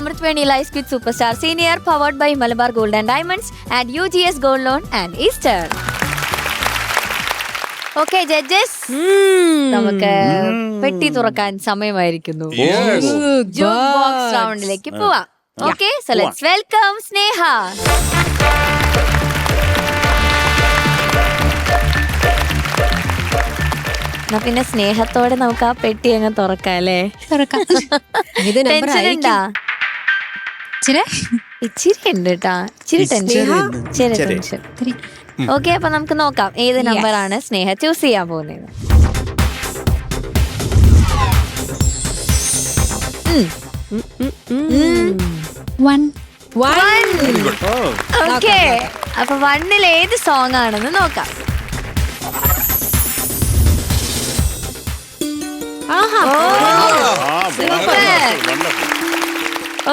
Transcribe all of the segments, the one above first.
Amritwani Life with Superstar Senior, powered by Malabar Gold and Diamonds and UGS Gold Loan and Easter. Okay, judges. നമുക്ക് പെട്ടി തുറക്കാൻ സമയമായിരിക്കുന്നു. Juke box റൗണ്ടിലേക്ക് പോവാം. Okay, so let's welcome Sneha. പിന്നെ സ്നേഹത്തോടെ നമുക്ക് ആ പെട്ടി അങ്ങ് തുറക്കാം അല്ലേ? ടെൻഷൻ ഉണ്ടാ? ഇച്ചിരി ഉണ്ട് കേട്ടാ, ഇച്ചിരി ടെൻഷൻ. ഓക്കെ, അപ്പൊ നമുക്ക് നോക്കാം ഏത് നമ്പറാണ് സ്നേഹ ചൂസ് ചെയ്യാൻ പോകുന്നത്. ഓക്കെ, അപ്പൊ 1 ഏത് സോങ് ആണെന്ന് നോക്കാം.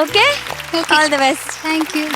Okay, all the best. Thank you.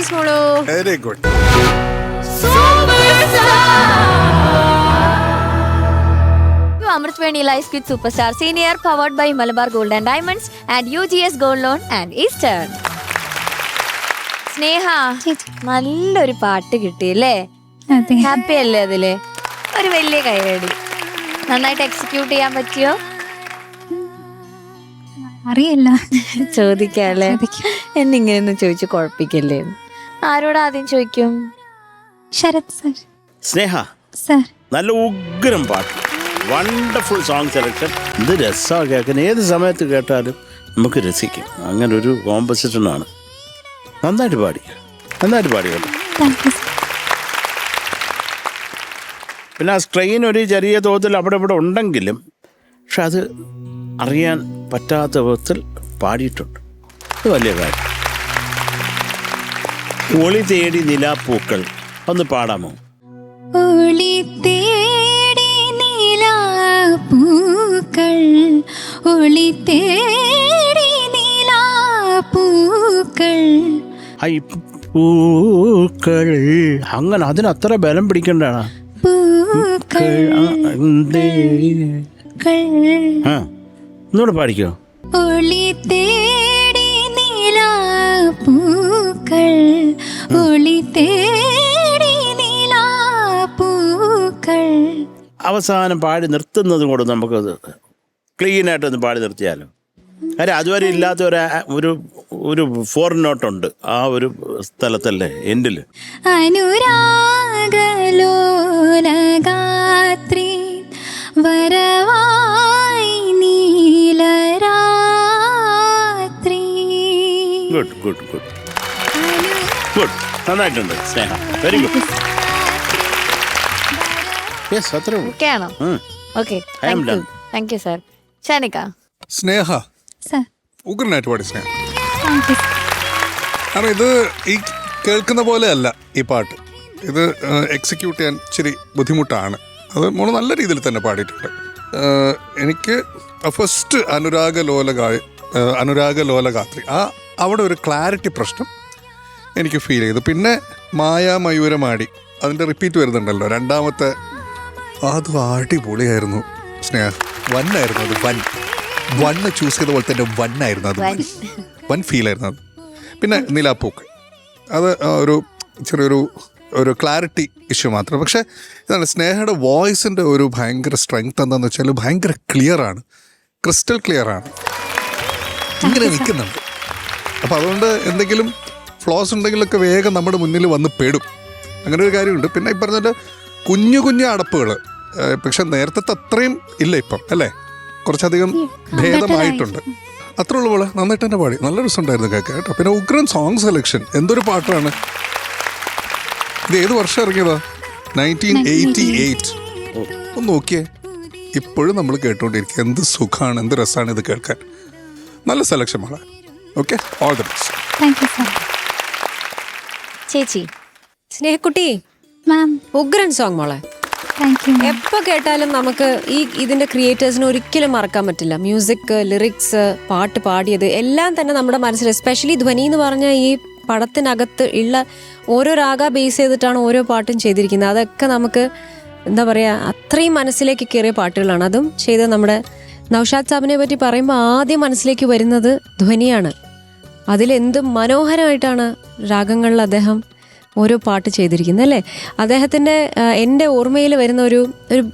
Nice മോളോ. Very good. Amritwani Life Kit Superstar Senior powered by Malabar Gold and Diamonds and UGS Gold Loan and Eastern. സ്നേഹ, നല്ലൊരു പാട്ട് കിട്ടിയല്ലേ? ഹാപ്പി അല്ലേ അതില്? ഒരു വലിയ കൈയടി. നന്നായിട്ട് എക്സിക്യൂട്ട് ചെയ്യാൻ പറ്റിയോ? അറിയില്ല, ചോദിക്കാല്ലേ? എന്നിങ്ങനെയൊന്നും ചോദിച്ചു കുഴപ്പിക്കല്ലേ. ആരോട് ആദ്യം ചോദിക്കും? ശരത് സർ. സ്നേഹ സർ, നല്ല ഉഗ്രം പാട്ട്, വണ്ടർഫുൾ സോങ് സെലക്ഷൻ. ഇത് രസമാണ് കേൾക്കാൻ, ഏത് സമയത്ത് കേട്ടാലും നമുക്ക് രസിക്കും. അങ്ങനെ ഒരു കോമ്പസിഷനാണ്. നന്നായിട്ട് പാടി കേട്ടോ. പിന്നെ ആ സ്ട്രെയിൻ ഒരു ചെറിയ തോതിൽ അവിടെ ഇവിടെ ഉണ്ടെങ്കിലും പക്ഷെ അത് അറിയാൻ പറ്റാത്ത വിധത്തിൽ പാടിയിട്ടുണ്ട്. ഇത് വലിയ കാര്യം. ഒളി തേടി നിലാപ്പൂക്കൾ ഒന്ന് പാടാമോ? ഒളി തേടി നീലാപ്പൂക്കൾ, ഒളി തേടി നീലാപ്പൂക്കൾ. പൂക്കൾ അങ്ങനെ അതിനത്ര ബലം പിടിക്കണ്ടാണ്. ഒന്നുകൂടെ പാടിക്കോ. ഒളി തേടി നീലാപ്പൂക്കൾ, ഒളി തേടി നീലാപ്പൂക്കൾ. അവസാനം പാടി നിർത്തുന്നതും കൂടെ നമുക്കത് ക്ലീനായിട്ടൊന്ന് പാടി നിർത്തിയാലോ? കാര്യം അതുവരെ ഇല്ലാത്ത ഒരു ഫോർ നോട്ടുണ്ട് ആ ഒരു സ്ഥലത്തല്ലേ എൻഡിൽ. അനുരാഗലോലഗാത്രി വരവായി നീലരാത്രി. ഗുഡ് ഗുഡ് ഗുഡ് ഗുഡ്, നന്നായിട്ടുണ്ട് സ്നേഹ, വെരി ഗുഡ്. യെസ്, അത്രേ ഉള്ളൂ. ഓക്കെ ആണോ? Okay, thank you sir. Shanika. Sneha sir. ഉഗ്രനായിട്ട് പാടി സ്നേഹ. Thank you. കാരണം ഇത് ഈ കേൾക്കുന്ന പോലെ അല്ല ഈ പാട്ട്. ഇത് എക്സിക്യൂട്ട് ചെയ്യാൻ ഇച്ചിരി ബുദ്ധിമുട്ടാണ്. അത് മോള് നല്ല രീതിയിൽ തന്നെ പാടിയിട്ടുണ്ട്. എനിക്ക് ഫസ്റ്റ് അനുരാഗലോലഗാത്രി അവിടെ ഒരു ക്ലാരിറ്റി പ്രശ്നം എനിക്ക് ഫീൽ ചെയ്തു. പിന്നെ മായാമയൂരമാടി അതിൻ്റെ റിപ്പീറ്റ് വരുന്നുണ്ടല്ലോ രണ്ടാമത്തെ, അത് അടിപൊളിയായിരുന്നു സ്നേഹ. വണ്ണായിരുന്നു അത്, വണ്ണ് ചൂസ് ചെയ്ത പോലെ തന്നെ വണ്ണായിരുന്നു അത്, വൺ ഫീലായിരുന്നു അത്. പിന്നെ നിലാപ്പൂക്കൾ അത് ഒരു ക്ലാരിറ്റി ഇഷ്യൂ മാത്രം. പക്ഷേ ഇതാണ് സ്നേഹയുടെ വോയിസിൻ്റെ ഒരു ഭയങ്കര സ്ട്രെങ്ത് എന്താണെന്ന് വെച്ചാൽ ഭയങ്കര ക്ലിയറാണ്, ക്രിസ്റ്റൽ ക്ലിയറാണ്, ഇങ്ങനെ നിൽക്കുന്നുണ്ട്. അപ്പോൾ അതുകൊണ്ട് എന്തെങ്കിലും ഫ്ലോസ് ഉണ്ടെങ്കിലൊക്കെ വേഗം നമ്മുടെ മുന്നിൽ വന്ന് പെടും. അങ്ങനെ ഒരു കാര്യമുണ്ട്. പിന്നെ ഈ പറഞ്ഞാൽ കുഞ്ഞു കുഞ്ഞു അടപ്പുകൾ, പക്ഷെ നേരത്തെ അത്രയും ഇല്ല ഇപ്പം, അല്ലേ? കുറച്ചധികം ഭേദമായിട്ടുണ്ട്. അത്ര ഉള്ളു പോലെ നന്നായിട്ട് തന്നെ പാടി, നല്ല രസമുണ്ടായിരുന്നു കേൾക്കാൻ കേട്ടോ. പിന്നെ ഉഗ്രൻ സോങ് സെലക്ഷൻ, എന്തൊരു പാട്ടാണ് ഇത്. ഏത് വർഷം ഇറങ്ങിയതാ? 1988. ഒന്ന് നോക്കിയേ, ഇപ്പോഴും നമ്മൾ കേട്ടുകൊണ്ടിരിക്കുക. എന്ത് സുഖമാണ്, എന്ത് രസമാണ് ഇത് കേൾക്കാൻ. നല്ല സെലക്ഷൻ മോളെ. Okay, all the best. Thank you sir. ചേച്ചി. സ്നേഹക്കുട്ടി, മാം. ഉഗ്രൻ സോങ് മോളെ. Thank you. എപ്പോൾ കേട്ടാലും നമുക്ക് ഇതിന്റെ ക്രിയേറ്റേഴ്സിനെ ഒരിക്കലും മറക്കാൻ പറ്റില്ല. മ്യൂസിക്, ലിറിക്സ്, പാട്ട് പാടിയത് എല്ലാം തന്നെ നമ്മുടെ മനസ്സിൽ, എസ്പെഷ്യലി ധ്വനി എന്ന് പറഞ്ഞ ഈ പടത്തിനകത്ത് ഉള്ള ഓരോ രാഗ ബേസ് ചെയ്തിട്ടാണ് ഓരോ പാട്ടും ചെയ്തിരിക്കുന്നത്. അതൊക്കെ നമുക്ക് എന്താ പറയുക, അത്രയും മനസ്സിലേക്ക് കയറിയ പാട്ടുകളാണ്. അതും ചെയ്ത് നമ്മുടെ നൗഷാദ് സാബിനെ പറ്റി പറയുമ്പോൾ ആദ്യം മനസ്സിലേക്ക് വരുന്നത് ധ്വനിയാണ്. അതിലെന്ത് മനോഹരമായിട്ടാണ് രാഗങ്ങളിൽ അദ്ദേഹം ഓരോ പാട്ട് ചെയ്തിരിക്കുന്നത്, അല്ലേ? അദ്ദേഹത്തിൻ്റെ എൻ്റെ ഓർമ്മയിൽ വരുന്ന ഒരു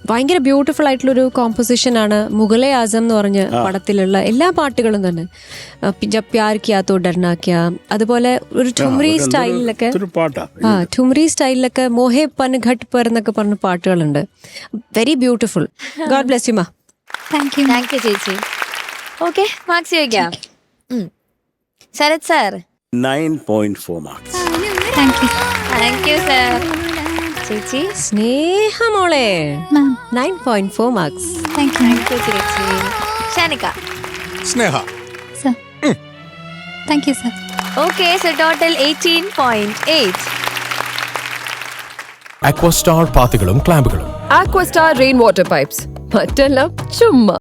ഭയങ്കര ബ്യൂട്ടിഫുൾ ആയിട്ടുള്ളൊരു കോമ്പോസിഷനാണ് മുഗളെ ആസം എന്ന് പറഞ്ഞ പടത്തിലുള്ള എല്ലാ പാട്ടുകളും തന്നെ. ജബ് പ്യാർ കിയാ തോ ഡർനാ ക്യാ, അതുപോലെ ഒരു ഠുമറി സ്റ്റൈലിലൊക്കെ ഠുമറി സ്റ്റൈലിലൊക്കെ മോഹെ പൻ ഘട്ട് പർ എന്നൊക്കെ പറഞ്ഞ പാട്ടുകളുണ്ട്. Very beautiful. God bless you മാ. Thank you. താങ്ക് യു ചേച്ചി. ഓക്കെ, മാർക്സ് ചോദിക്കാം. Sharath sir. 9.4 marks. Thank you. Thank you sir. ചേച്ചി. സ്നേഹമോളെ, 9.4 marks. Thank you. Thank you ചേച്ചി. Shanika. Sneha. Sir. Thank you sir. Okay, so total 18.8. Aquastar പാത്തികളും ക്ലാമ്പുകളും. Aquastar rainwater pipes. മറ്റെല്ലാം ചുമ്മാ.